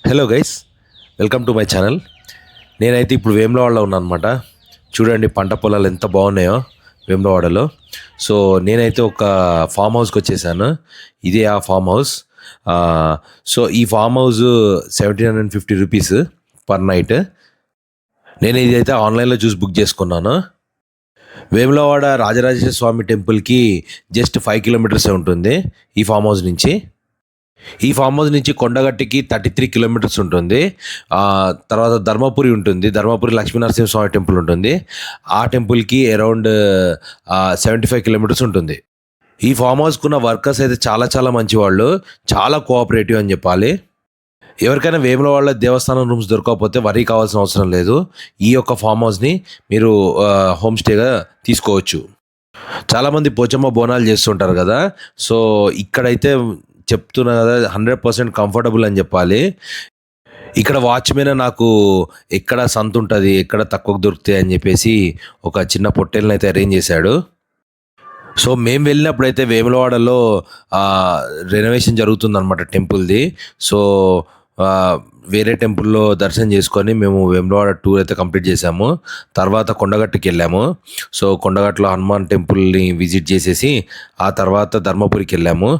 Hello guys, welcome to my channel. నేనైతే ఇప్పుడు వేములవాడలో ఉన్నాను అనమాట. చూడండి పంట పొలాలు ఎంత బాగున్నాయో వేములవాడలో. సో నేనైతే ఒక ఫామ్ హౌస్కి వచ్చేసాను. ఇదే ఆ ఫామ్ హౌస్. ఆ, సో ఈ farm house 1750 rupees per night. నేను ఇదైతే ఆన్లైన్లో చూసి బుక్ చేసుకున్నాను. వేములవాడ రాజరాజేశ్వర స్వామి టెంపుల్కి జస్ట్ 5 కిలోమీటర్స్ ఉంటుంది ఈ ఫామ్ హౌస్ నుంచి. ఈ ఫామ్ హౌస్ నుంచి కొండగట్టికి 33 కిలోమీటర్స్ ఉంటుంది. తర్వాత ధర్మపురి ఉంటుంది. ధర్మపురి లక్ష్మీనరసింహ స్వామి టెంపుల్ ఉంటుంది. ఆ టెంపుల్కి అరౌండ్ 75 కిలోమీటర్స్ ఉంటుంది. ఈ ఫామ్ హౌస్కున్న వర్కర్స్ అయితే చాలా చాలా మంచి వాళ్ళు, చాలా కోఆపరేటివ్ అని చెప్పాలి. ఎవరికైనా వేములవాడలో దేవస్థానం రూమ్స్ దొరకకపోతే వరీ కావాల్సిన అవసరం లేదు. ఈ యొక్క ఫామ్ హౌస్ని మీరు హోమ్ స్టేగా తీసుకోవచ్చు. చాలామంది పోచమ్మ బోనాలు చేస్తుంటారు కదా. సో ఇక్కడైతే చెప్తున్నా కదా, 100% కంఫర్టబుల్ అని చెప్పాలి. ఇక్కడ వాచ్మెన్ నాకు ఎక్కడ సంత ఉంటుంది, ఎక్కడ తక్కువకు దొరుకుతాయి అని చెప్పేసి ఒక చిన్న పొట్టేల్ని అయితే అరేంజ్ చేశాడు. సో మేము వెళ్ళినప్పుడైతే వేములవాడలో రెనోవేషన్ జరుగుతుందన్నమాట టెంపుల్ది. సో వేరే టెంపుల్లో దర్శనం చేసుకొని మేము వేములవాడ టూర్ అయితే కంప్లీట్ చేసాము. తర్వాత కొండగట్టుకి వెళ్ళాము. సో కొండగట్టులో హనుమాన్ టెంపుల్ని విజిట్ చేసేసి ఆ తర్వాత ధర్మపురికి వెళ్ళాము.